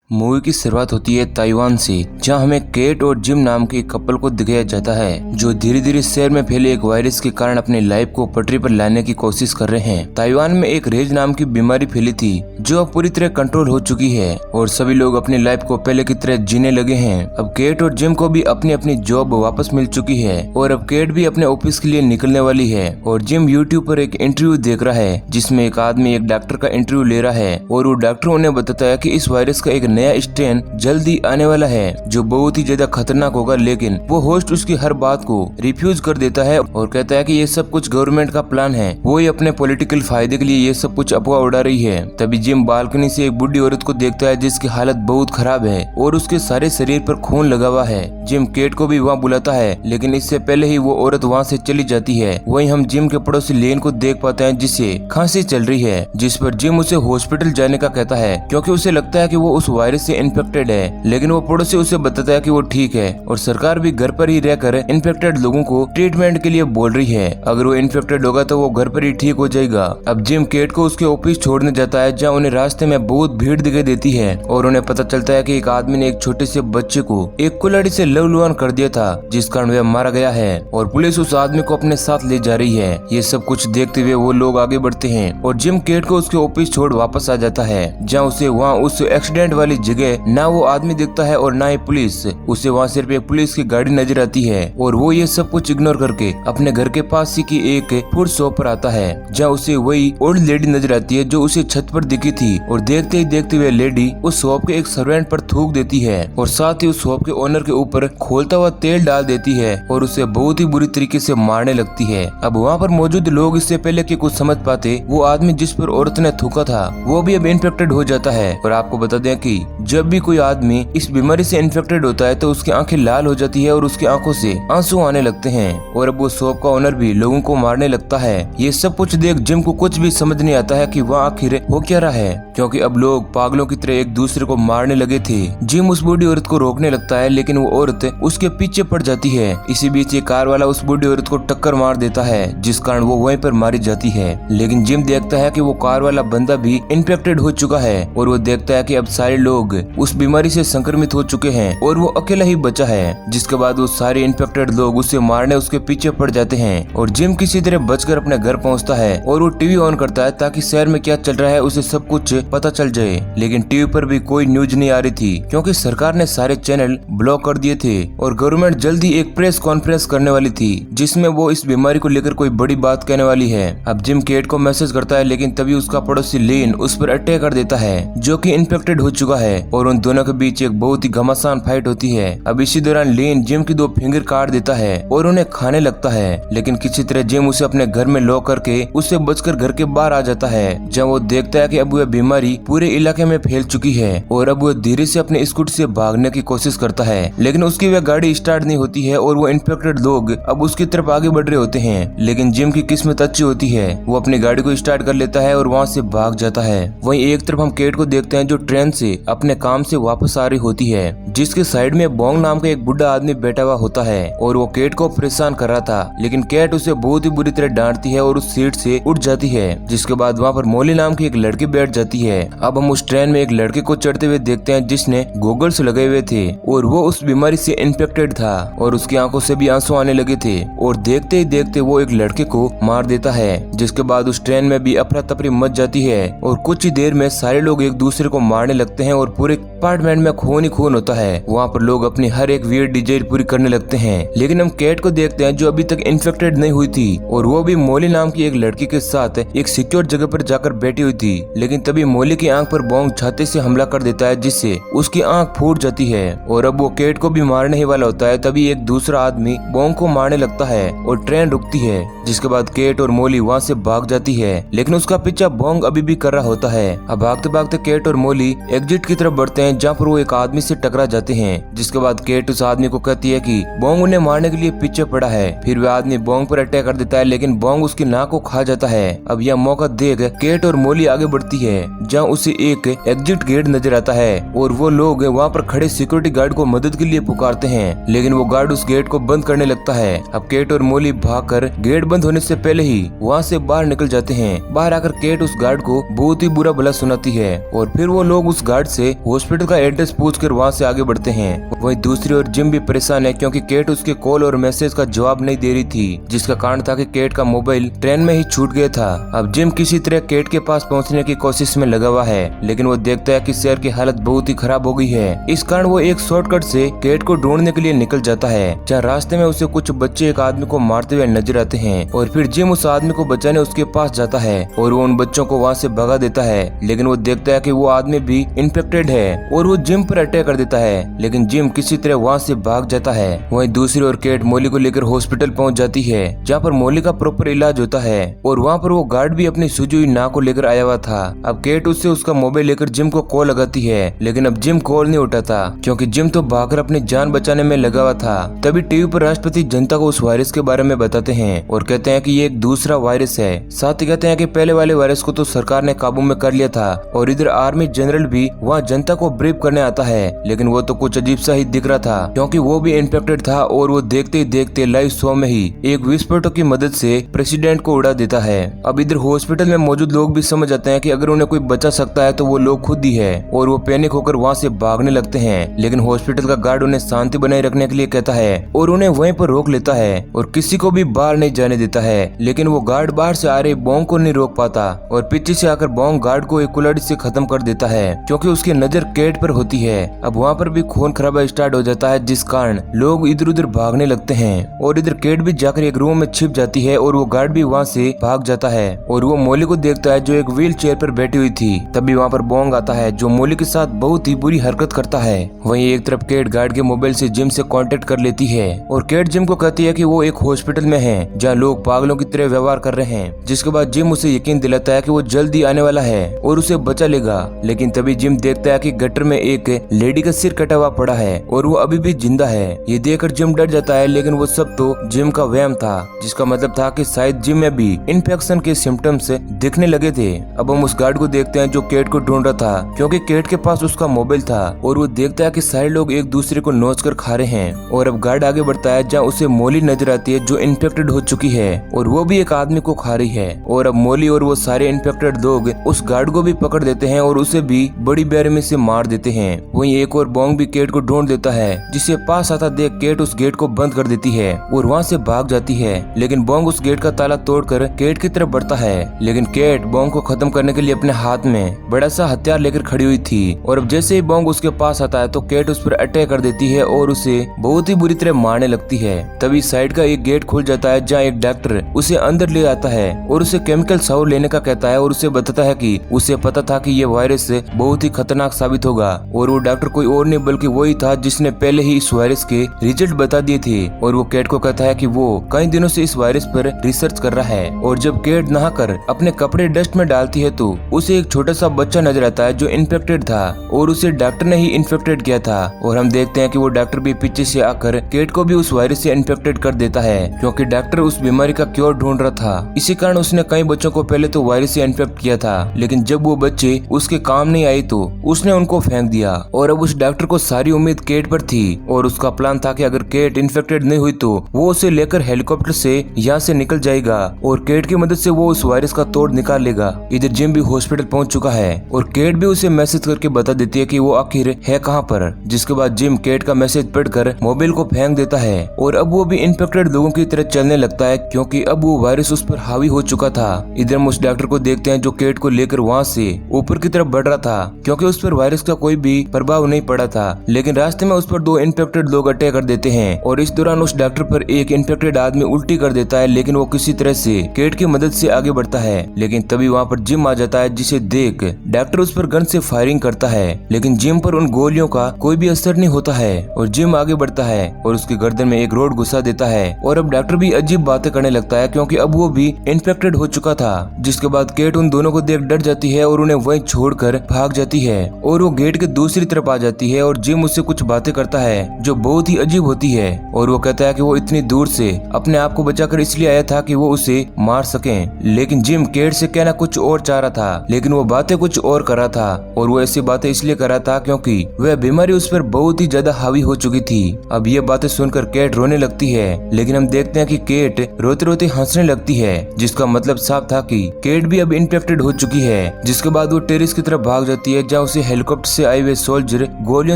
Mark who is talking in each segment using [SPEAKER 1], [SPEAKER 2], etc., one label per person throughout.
[SPEAKER 1] Movie की शुरुआत होती है ताइवान से, जहां हमें केट और जिम नाम के एक कपल को दिखाया जाता है जो धीरे धीरे शहर में फैले एक वायरस के कारण अपनी लाइफ को पटरी पर लाने की कोशिश कर रहे हैं। ताइवान में एक रेज नाम की बीमारी फैली थी जो अब पूरी तरह कंट्रोल हो चुकी है और सभी लोग अपनी लाइफ को पहले की तरह जीने लगे हैं। अब केट और जिम को भी अपनी अपनी जॉब वापस मिल चुकी है और अब केट भी अपने ऑफिस के लिए निकलने वाली है और जिम यूट्यूब पर एक इंटरव्यू देख रहा है जिसमें एक आदमी एक डॉक्टर का इंटरव्यू ले रहा है और वो डॉक्टर उन्हें बताता है कि इस वायरस का एक नया स्ट्रेन जल्दी आने वाला है जो बहुत ही ज्यादा खतरनाक होगा, लेकिन वो होस्ट उसकी हर बात को रिफ्यूज कर देता है और कहता है कि ये सब कुछ गवर्नमेंट का प्लान है, वो ही अपने पॉलिटिकल फायदे के लिए ये सब कुछ अफवाह उड़ा रही है। तभी जिम बालकनी से एक बुढ़ी औरत को देखता है जिसकी हालत बहुत खराब है और उसके सारे शरीर पर खून लगा हुआ है। जिम केट को भी वहाँ बुलाता है लेकिन इससे पहले ही वो औरत वहाँ से चली जाती है। वहीं हम जिम के पड़ोसी लेन को देख पाते हैं जिसे खांसी चल रही है, जिस पर जिम उसे हॉस्पिटल जाने का कहता है क्योंकि उसे लगता है कि वो उस वायरस से इन्फेक्टेड है, लेकिन वो पड़ोसी उसे बताता है कि वो ठीक है और सरकार भी घर पर ही रहकर इन्फेक्टेड लोगों को ट्रीटमेंट के लिए बोल रही है। अगर वो इन्फेक्टेड होगा तो वो घर पर ही ठीक हो जाएगा। अब जिम केट को उसके ऑफिस छोड़ने जाता है जहाँ उन्हें रास्ते में बहुत भीड़ दिखाई देती है और उन्हें पता चलता है कि एक आदमी ने एक छोटे से बच्चे को एक कुल्हाड़ी से लहूलुहान कर दिया था जिस कारण वह मारा गया है और पुलिस उस आदमी को अपने साथ ले जा रही है। ये सब कुछ देखते हुए वो लोग आगे बढ़ते हैं और जिम केट को उसके ऑफिस छोड़ वापस आ जाता है जहाँ उसे वहाँ उस एक्सीडेंट वाली जगह ना वो आदमी दिखता है और ना ही पुलिस। उसे वहाँ सिर्फ एक पुलिस की गाड़ी नजर आती है और वो ये सब कुछ इग्नोर करके अपने घर के पास ही की एक फूड शॉप पर आता है जहाँ उसे वही ओल्ड लेडी नजर आती है जो उसे छत पर दिखी थी और देखते ही देखते हुए लेडी उस शॉप के एक सर्वेंट पर थूक देती है और साथ ही उस शॉप के ओनर के ऊपर खोलता हुआ तेल डाल देती है और उसे बहुत ही बुरी तरीके से मारने लगती है। अब वहाँ पर मौजूद लोग इससे पहले कि कुछ समझ पाते वो आदमी जिस पर औरत ने थूका था वो भी अब इन्फेक्टेड हो जाता है। और आपको बता दें कि जब भी कोई आदमी इस बीमारी से इन्फेक्टेड होता है तो उसकी आंखें लाल हो जाती है और उसकी आंखों से आंसू आने लगते हैं और अब वो शॉप का ओनर भी लोगों को मारने लगता है। ये सब कुछ देख जिम को कुछ भी समझ नहीं आता है कि वह आखिर हो क्या रहा है, क्योंकि अब लोग पागलों की तरह एक दूसरे को मारने लगे थे। जिम उस बूढ़ी औरत को रोकने लगता है लेकिन वो औरत उसके पीछे पड़ जाती है। इसी बीच एक कार वाला उस बूढ़ी औरत को टक्कर मार देता है जिस कारण वो वहीं पर मारी जाती है। लेकिन जिम देखता है कि वो कार वाला बंदा भी इन्फेक्टेड हो चुका है और वो देखता है कि अब सारे लोग उस बीमारी से संक्रमित हो चुके हैं और वो अकेला ही बचा है। जिसके बाद वो सारे इन्फेक्टेड लोग उसे मारने उसके पीछे पड़ जाते हैं और जिम किसी तरह बचकर अपने घर पहुंचता है और वो टीवी ऑन करता है ताकि शहर में क्या चल रहा है उसे सब कुछ पता चल जाए। लेकिन टीवी पर भी कोई न्यूज नहीं आ रही थी क्योंकि सरकार ने सारे चैनल ब्लॉक कर दिए थे और गवर्नमेंट जल्दी एक प्रेस कॉन्फ्रेंस करने वाली थी जिसमें वो इस बीमारी को लेकर कोई बड़ी बात कहने वाली है। अब जिम केट को मैसेज करता है लेकिन तभी उसका पड़ोसी लेन उस पर अटैक कर देता है जो कि इन्फेक्टेड हो चुका है और उन दोनों के बीच एक बहुत ही घमासान फाइट होती है। अब इसी दौरान लेन जिम की 2 फिंगर काट देता है और उन्हें खाने लगता है, लेकिन किसी तरह जिम उसे अपने घर में लॉक करके उससे बचकर घर के बाहर आ जाता है जहाँ वो देखता है कि अब वह बीमारी पूरे इलाके में फैल चुकी है और अब वो धीरे से अपने स्कूटर से भागने की कोशिश करता है लेकिन उसकी वह गाड़ी स्टार्ट नहीं होती है और वो इन्फेक्टेड लोग अब उसकी तरफ आगे बढ़ रहे होते हैं। लेकिन जिम की किस्मत अच्छी होती है, वो अपनी गाड़ी को स्टार्ट कर लेता है और वहाँ से भाग जाता है। वहीं एक तरफ हम केट को देखते हैं जो ट्रेन से अपने काम से वापस आ रही होती है जिसके साइड में बोंग नाम का एक बुढ़ा आदमी बैठा हुआ होता है और वो केट को परेशान कर रहा था, लेकिन केट उसे बहुत ही बुरी तरह डांटती है और उस सीट से उठ जाती है। जिसके बाद वहाँ पर मोली नाम की एक लड़की बैठ जाती है। अब हम उस ट्रेन में एक लड़के को चढ़ते हुए देखते हैं जिसने गॉगल्स लगाए हुए थे और वो उस बीमारी से इन्फेक्टेड था और उसकी आंखों से भी आंसू आने लगे थे और देखते ही देखते वो एक लड़के को मार देता है। जिसके बाद उस ट्रेन में भी अफरा तफरी मच जाती है और कुछ ही देर में सारे लोग एक दूसरे को मारने लगते हैं और पूरे अपार्टमेंट में खून ही खून होता है। वहाँ पर लोग अपनी हर एक वियर्ड डिजायर पूरी करने लगते हैं। लेकिन हम केट को देखते हैं जो अभी तक इन्फेक्टेड नहीं हुई थी और वो भी मोली नाम की एक लड़की के साथ एक सिक्योर जगह पर जाकर बैठी हुई थी। लेकिन तभी मोली की आंख पर बोंग छाते से हमला कर देता है जिससे उसकी आंख फूट जाती है और अब वो केट को भी मारने ही वाला होता है। तभी एक दूसरा आदमी बोंग को मारने लगता है और ट्रेन रुकती है। जिसके बाद केट और मोली वहाँ से भाग जाती है लेकिन उसका पीछा बोंग अभी भी कर रहा होता है। अब भागते भागते केट और मोली एग्जिट की तरफ बढ़ते हैं जहाँ पर वो एक आदमी से टकरा जाते हैं। जिसके बाद केट उस आदमी को कहती है कि बोंग उन्हें मारने के लिए पीछे पड़ा है। फिर वह आदमी बोंग पर अटैक कर देता है लेकिन बोंग उसकी नाक को खा जाता है। अब यह मौका देख केट और मोली आगे बढ़ती है जहाँ उसे एक एग्जिट गेट नजर आता है और वो लोग वहाँ पर खड़े सिक्योरिटी गार्ड को मदद के लिए पुकारते हैं लेकिन वो गार्ड उस गेट को बंद करने लगता है। अब केट और मोली भागकर गेट बंद होने से पहले ही वहाँ से बाहर निकल जाते हैं। बाहर आकर केट उस गार्ड को बहुत ही बुरा भला सुनाती है और फिर वो लोग उस गार्ड से हॉस्पिटल का एड्रेस पूछकर वहाँ से आगे बढ़ते हैं। वहीं दूसरी ओर जिम भी परेशान है क्योंकि केट उसके कॉल और मैसेज का जवाब नहीं दे रही थी, जिसका कारण था कि केट का मोबाइल ट्रेन में ही छूट गया था। अब जिम किसी तरह केट के पास पहुंचने की कोशिश में लगा हुआ है, लेकिन वो देखता है कि शहर की हालत बहुत ही खराब हो गई है। इस कारण वो एक शॉर्टकट से केट को ढूंढने के लिए निकल जाता है, जहाँ रास्ते में उसे कुछ बच्चे एक आदमी को मारते हुए नजर आते हैं और फिर जिम उस आदमी को बचाने उसके पास जाता है और वो उन बच्चों को वहाँ से भगा देता है। लेकिन वो देखता है कि वो आदमी भी इन्फेक्टेड है और वो जिम पर अटैक कर देता है, लेकिन जिम किसी तरह वहाँ से भाग जाता है। वहीं दूसरी ओर केट मॉली को लेकर हॉस्पिटल पहुँच जाती है, जहाँ पर मॉली का प्रॉपर इलाज होता है और वहाँ पर वो गार्ड भी अपनी सूजी हुई नाक को लेकर आया हुआ था। अब केट उससे उसका मोबाइल लेकर जिम को कॉल लगाती है, लेकिन अब जिम कॉल नहीं उठाता क्योंकि जिम तो भागकर अपनी जान बचाने में लगा हुआ था। तभी टीवी पर राष्ट्रपति जनता को उस वायरस के बारे में बताते हैं और कहते हैं कि ये एक दूसरा वायरस है। साथ ही कहते हैं कि पहले वाले वायरस को तो सरकार ने काबू में कर लिया था और इधर आर्मी जनरल भी वहाँ जनता को ब्रीफ करने आता है, लेकिन वो तो कुछ अजीब सा ही दिख रहा था क्योंकि वो भी इन्फेक्टेड था और वो देखते ही देखते लाइव शो में ही एक विस्फोटक की मदद से प्रेसिडेंट को उड़ा देता है। अब इधर हॉस्पिटल में मौजूद लोग भी समझ जाते हैं कि अगर उन्हें कोई बचा सकता है तो वो लोग खुद ही है और वो पैनिक होकर वहाँ से भागने लगते हैं, लेकिन हॉस्पिटल का गार्ड उन्हें शांति बनाए रखने के लिए कहता है और उन्हें वहीं पर रोक लेता है और किसी को भी बाहर नहीं जाने देता है। लेकिन वो गार्ड बाहर से आ रहे बॉम्ब को नहीं रोक पाता और पीछे से आकर बॉम्ब गार्ड को एक कुल्हाड़ी से खत्म कर देता है क्योंकि उसकी नजर केट पर होती है। अब वहाँ पर भी खून खराबा स्टार्ट हो जाता है, जिस कारण लोग इधर उधर भागने लगते हैं और इधर केट भी जाकर एक रूम में छिप जाती है और वो गार्ड भी वहाँ से भाग जाता है और वो मॉली को देखता है जो एक व्हील चेयर पर बैठी हुई थी। तभी वहाँ पर बॉन्ग आता है जो मॉली के साथ बहुत ही बुरी हरकत करता है। वहीं एक तरफ केट गार्ड के मोबाइल से जिम से कांटेक्ट कर लेती है और केट जिम को कहती है कि वो एक हॉस्पिटल में है जहाँ लोग पागलों की तरह व्यवहार कर रहे हैं, जिसके बाद जिम उसे यकीन दिलाता है कि वो जल्दी आने वाला है और उसे बचा लेगा। लेकिन तभी जिम देखता है कि गटर में एक लेडी का सिर कटा हुआ पड़ा है और वो अभी भी जिंदा है। ये देखकर जिम डर जाता है, लेकिन वो सब तो जिम का वहम था, जिसका मतलब था कि शायद जिम में भी इन्फेक्शन के सिम्टम्स दिखने लगे थे। अब हम उस गार्ड को देखते हैं जो केट को ढूंढ रहा था क्योंकि केट के पास उसका मोबाइल था और वो देखता है कि सारे लोग एक दूसरे को नोच कर खा रहे हैं और अब गार्ड आगे बढ़ता है जहाँ उसे मॉली नजर आती है जो इन्फेक्टेड हो चुकी है और वो भी एक आदमी को खा रही है। और अब मॉली और वो सारे इन्फेक्टेड लोग उस गार्ड को भी पकड़ देते हैं और उसे भी बड़ी बेरहमी से मार देते हैं। वहीं एक और बॉन्ग भी केट को ढूंढ देता है, जिसे पास आता देख केट उस गेट को बंद कर देती है और वहाँ से भाग जाती है। लेकिन बॉन्ग उस गेट का ताला तोड़कर केट की तरफ बढ़ता है, लेकिन केट बॉन्ग को खत्म करने के लिए अपने हाथ में बड़ा सा हथियार लेकर खड़ी हुई थी और अब जैसे ही बॉन्ग उसके पास आता है तो केट उस पर अटैक कर देती है और उसे बहुत ही बुरी तरह मारने लगती है। तभी साइड का एक गेट खुल जाता है जहाँ एक डॉक्टर उसे अंदर ले आता है और उसे केमिकल शावर लेने का कहता है और उसे बताता है कि उसे पता था कि ये वायरस बहुत ही खतरनाक साबित होगा और वो डॉक्टर कोई और नहीं बल्कि वही था जिसने पहले ही इस वायरस के रिजल्ट बता दिए थे। और वो केट को कहता है कि वो कई दिनों से इस वायरस पर रिसर्च कर रहा है। और जब केट नहाकर अपने कपड़े डस्ट में डालती है तो उसे एक छोटा सा बच्चा नजर आता है जो इन्फेक्टेड था और उसे डॉक्टर ने ही इन्फेक्टेड किया था। और हम देखते हैं कि वो डॉक्टर भी पीछे से आकर केट को भी उस वायरस से इन्फेक्टेड कर देता है क्योंकि डॉक्टर उस बीमारी का क्योर ढूंढ रहा था। इसी कारण उसने कई बच्चों को पहले तो वायरस से इन्फेक्ट किया था, लेकिन जब वो बच्चे उसके काम नहीं आई तो उसने उनको फेंक दिया। और अब उस डॉक्टर को सारी उम्मीद केट पर थी और उसका प्लान था कि अगर केट इन्फेक्टेड नहीं हुई तो वो उसे लेकर हेलीकॉप्टर से यहाँ से निकल जाएगा और केट की मदद से वो उस वायरस का तोड़ निकाल लेगा। इधर जिम भी हॉस्पिटल पहुंच चुका है और केट भी उसे मैसेज करके बता देती है कि वो आखिर है कहाँ पर, जिसके बाद जिम केट का मैसेज पढ़कर मोबाइल को फेंक देता है और अब वो भी इन्फेक्टेड लोगों की तरह चलने लगता है क्योंकि अब वो वायरस उस पर हावी हो चुका था। इधर हम उस डॉक्टर को देखते हैं जो केट को लेकर वहाँ से ऊपर की तरफ बढ़ रहा था क्योंकि उस पर वायरस का कोई भी प्रभाव नहीं पड़ा था, लेकिन रास्ते में उस पर दो इन्फेक्टेड लोग अटैक कर देते हैं और इस दौरान उस डॉक्टर पर एक इन्फेक्टेड आदमी उल्टी कर देता है, लेकिन वो किसी तरह से केट की मदद से आगे बढ़ता है। लेकिन तभी वहाँ पर जिम आ जाता है जिसे देख डॉक्टर उस पर गन से फायरिंग करता है, लेकिन जिम पर उन गोलियों का कोई भी असर नहीं होता है और जिम आगे बढ़ता है और उसकी गर्दन में एक रोड घुसा देता है। और अब डॉक्टर भी अजीब बातें करने लगता है क्योंकि अब वो भी इन्फेक्टेड हो चुका था, जिसके बाद केट उन दोनों को देख डर जाती है और उन्हें वहीं छोड़कर भाग जाती है और वो गेट के दूसरी तरफ आ जाती है और जिम उससे कुछ बातें करता है जो बहुत ही अजीब होती है और वो कहता है कि वो इतनी दूर से अपने आप को बचाकर इसलिए आया था कि वो उसे मार सके, लेकिन जिम केट से कहना कुछ और चाह रहा था, लेकिन वो बातें कुछ और कर रहा था और वो ऐसी बातें इसलिए कर रहा था क्योंकि वह बीमारी उस पर बहुत ही ज्यादा हावी हो चुकी थी। अब ये बातें सुनकर केट रोने लगती है, लेकिन हम देखते हैं कि केट रोते रोते हंसने लगती है, जिसका मतलब साफ था कि केट भी अब इन्फेक्टेड हो चुकी है। जिसके बाद वो टेरिस की तरफ भाग जाती है जहाँ उसे हेलीकॉप्टर से आए हुए सोल्जर गोलियों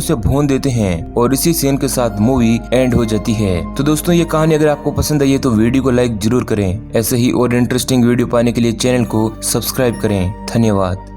[SPEAKER 1] से भून देते हैं और इसी सीन के साथ मूवी एंड हो जाती है। तो दोस्तों ये कहानी अगर आपको पसंद आई है तो वीडियो को लाइक जरूर करें। ऐसे ही और इंटरेस्टिंग वीडियो पाने के लिए चैनल को सब्सक्राइब करें। धन्यवाद।